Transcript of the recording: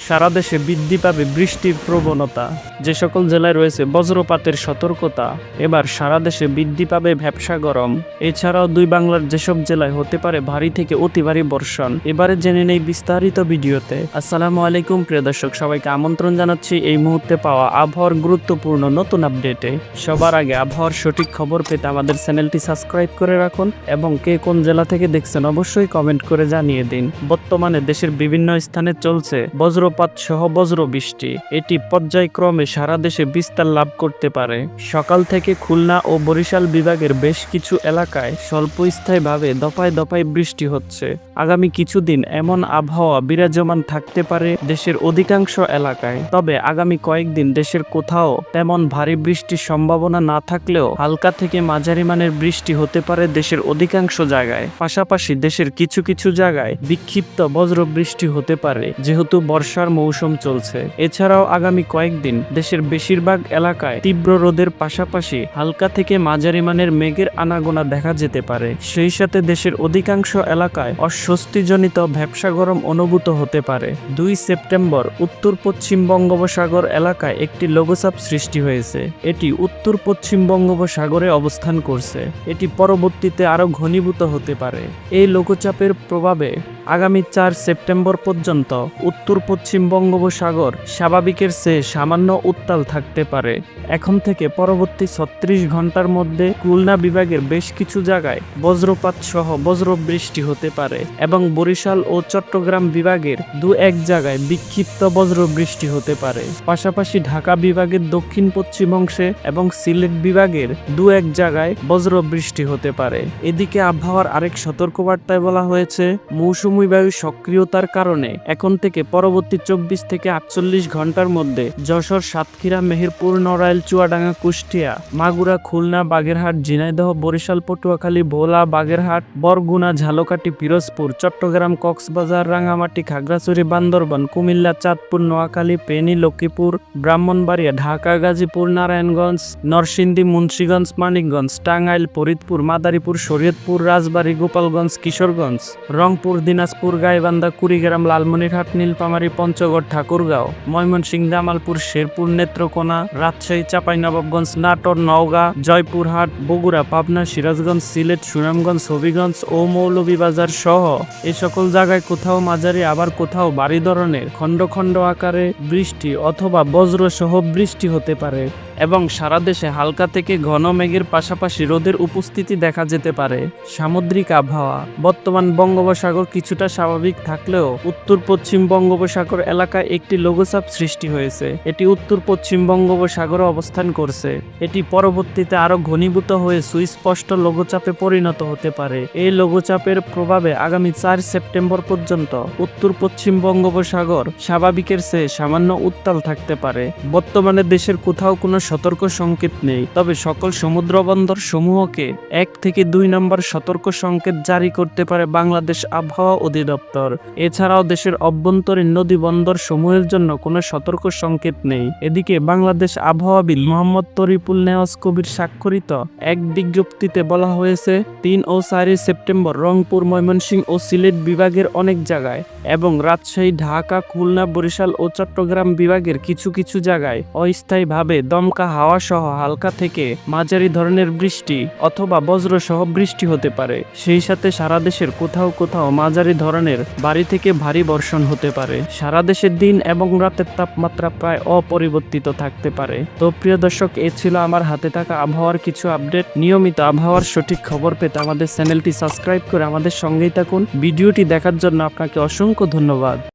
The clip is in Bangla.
সারা দেশে বৃদ্ধি পাবে বৃষ্টির প্রবণতা। যে সকল জেলায় রয়েছে বজ্রপাতের সতর্কতা, এবার সারা দেশে বৃদ্ধি পাবে ভ্যাপসা গরম। এছাড়াও দুই বাংলার যেসব জেলায় হতে পারে ভারী থেকে অতি ভারী বর্ষণ। এবারে জেনে নেই বিস্তারিত ভিডিওতে। আসসালামু আলাইকুম প্রিয় দর্শক, সবাইকে আমন্ত্রণ জানাচ্ছি এই মুহূর্তে পাওয়া আবহাওয়ার গুরুত্বপূর্ণ নতুন আপডেটে। সবার আগে আবহাওয়ার সঠিক খবর পেতে আমাদের চ্যানেলটি সাবস্ক্রাইব করে রাখুন এবং কে কোন জেলা থেকে দেখছেন অবশ্যই কমেন্ট করে জানিয়ে দিন। বর্তমানে দেশের বিভিন্ন স্থানে চলছে বজ্রপাত সহ বজ্র বৃষ্টি। এটি পর্যায়ক্রমে সারা দেশে বিস্তার লাভ করতে পারে। সকাল থেকে খুলনা ও বরিশাল বিভাগের বেশ কিছু এলাকায় স্বল্পস্থায়ীভাবে দফায় দফায় বৃষ্টি হচ্ছে। আগামী কিছুদিন এমন আবহাওয়া বিরাজমান থাকতে পারে দেশের অধিকাংশ এলাকায়। তবে আগামী কয়েকদিন দেশের কোথাও তেমন ভারী বৃষ্টির সম্ভাবনা না থাকলেও হালকা থেকে মাঝারি মানের বৃষ্টি হতে পারে দেশের অধিকাংশ জায়গায়। পাশাপাশি দেশের কিছু কিছু জায়গায় বিক্ষিপ্ত বজ্র বৃষ্টি হতে পারে যেহেতু বর্ষার মৌসুম চলছে। এছাড়াও আগামী কয়েকদিন দেশের বেশিরভাগ এলাকায় তীব্র রোদের পাশাপাশি হালকা থেকে মাঝারি মানের মেঘের আনাগোনা দেখা যেতে পারে। সেই সাথে দেশের অধিকাংশ এলাকায় অস্বস্তিজনিত ভ্যাপসা গরম অনুভূত হতে পারে। 2 সেপ্টেম্বর উত্তর পশ্চিম বঙ্গোপসাগর এলাকায় একটি লঘুচাপ সৃষ্টি হয়েছে। এটি উত্তর পশ্চিম বঙ্গোপসাগরে অবস্থান করছে। এটি পরবর্তীতে আরো ঘনীভূত হতে পারে। এই লঘুচাপের প্রভাবে আগামী 4 সেপ্টেম্বর পর্যন্ত উত্তর পশ্চিম বঙ্গোপসাগর স্বাভাবিকের চেয়ে সামান্য উত্তাল থাকতে পারে। এখন থেকে পরবর্তী 36 ঘন্টার মধ্যে খুলনা বিভাগের বেশ কিছু জায়গায় বজ্রপাত সহ বজ্র বৃষ্টি হতে পারে এবং বরিশাল ও চট্টগ্রাম বিভাগের 2-1 জায়গায় বিক্ষিপ্ত বজ্র বৃষ্টি হতে পারে। পাশাপাশি ঢাকা বিভাগের দক্ষিণ পশ্চিম অংশে এবং সিলেট বিভাগের 2-1 জায়গায় বজ্র বৃষ্টি হতে পারে। এদিকে আবহাওয়ার আরেক সতর্কবার্তায় বলা হয়েছে মৌসুমী বায়ু সক্রিয়তার কারণে এখন থেকে পরবর্তী 24 থেকে 48 ঘন্টার মধ্যে যশোর, সাতক্ষীরা, মেহেরপুর, নড়াইল, চুয়াডাঙ্গা, কুষ্টিয়া, মাগুরা, খুলনা, বাগেরহাট, ঝিনাইদহ, বরিশাল, পটুয়াখালী, ভোলা, বাগেরহাট, বরগুনা, ঝালকাঠি, পিরোজপুর, চট্টগ্রাম, কক্সবাজার, রাঙামাটি, খাগড়াছড়ি, বান্দরবান, কুমিল্লা, চাঁদপুর, নোয়াখালী, ফেনী, লক্ষ্মীপুর, ব্রাহ্মণবাড়িয়া, ঢাকা, গাজীপুর, নারায়ণগঞ্জ, নরসিংদী, মুন্সিগঞ্জ, মানিকগঞ্জ, টাঙ্গাইল, ফরিদপুর, মাদারীপুর, শরীয়তপুর, রাজবাড়ী, গোপালগঞ্জ, কিশোরগঞ্জ, রংপুর, দিনাজপুর, গাইবান্ধা, কুড়িগ্রাম, লালমনিরহাট, নীলফামারী, পঞ্চগড়, ঠাকুরগাঁও, ময়মনসিংহ, জামালপুর, শেরপুর, নেত্রকোনা, রাজশাহী, চাঁপাইনবাবগঞ্জ, নাটোর, নওগাঁ, জয়পুরহাট, বগুড়া, পাবনা, সিরাজগঞ্জ, সিলেট, সুনামগঞ্জ, হবিগঞ্জ ও মৌলভীবাজার সহ এ সকল জায়গায় কোথাও মাঝারি আবার কোথাও ভারী ধরনের খণ্ড খণ্ড আকারে বৃষ্টি অথবা বজ্র সহ বৃষ্টি হতে পারে এবং সারা দেশে হালকা থেকে ঘন মেঘের পাশাপাশি রোদের উপস্থিতি দেখা যেতে পারে। সামুদ্রিক আবহাওয়া বর্তমান বঙ্গোপসাগর কিছুটা স্বাভাবিক থাকলেও উত্তর পশ্চিম বঙ্গোপসাগর এলাকায় একটি লঘুচাপ সৃষ্টি হয়েছে। এটি উত্তর পশ্চিম বঙ্গোপসাগরে অবস্থান করছে। এটি পরবর্তীতে আরো ঘনীভূত হয়ে সুস্পষ্ট লঘুচাপে পরিণত হতে পারে। এই লঘুচাপের প্রভাবে আগামী 4 সেপ্টেম্বর পর্যন্ত উত্তর পশ্চিম বঙ্গোপসাগর স্বাভাবিকের চেয়ে সামান্য উত্তাল থাকতে পারে। বর্তমানে দেশের কোথাও কোনো সতর্ক সংকেত নেই, তবে সকল সমুদ্র বন্দর সমূহকে 1 থেকে 2 নম্বর সতর্ক সংকেত জারি করতে পারে বাংলাদেশ আবহাওয়া অধিদপ্তর। এছাড়াও দেশের অভ্যন্তরীণ নদী বন্দর সমূহের জন্য কোনো সতর্ক সংকেত নেই। এদিকে বাংলাদেশ আবহাওয়াবিদ মোহাম্মদ তরিকুল নেওয়াজ কবির স্বাক্ষরিত এক বিজ্ঞপ্তিতে বলা হয়েছে 3 ও 4 সেপ্টেম্বর রংপুর, ময়মনসিংহ ও সিলেট বিভাগের অনেক জায়গায় এবং রাজশাহী, ঢাকা, খুলনা, বরিশাল ও চট্টগ্রাম বিভাগের কিছু কিছু জায়গায় অস্থায়ীভাবে দমকা হাওয়া সহ হালকা থেকে মাঝারি ধরনের বৃষ্টি অথবা বজ্র সহ বৃষ্টি হতে পারে। সেই সাথে সারা দেশের কোথাও কোথাও মাঝারি ধরনের ভারী থেকে ভারী বর্ষণ হতে পারে। সারা দেশের দিন এবং রাতের তাপমাত্রা প্রায় অপরিবর্তিত থাকতে পারে। তো প্রিয় দর্শক, এ ছিল আমার হাতে থাকা আবহাওয়ার কিছু আপডেট। নিয়মিত আবহাওয়ার সঠিক খবর পেতে আমাদের চ্যানেলটি সাবস্ক্রাইব করে আমাদের সঙ্গেই থাকুন। ভিডিওটি দেখার জন্য আপনাকে অসংখ্য ধন্যবাদ।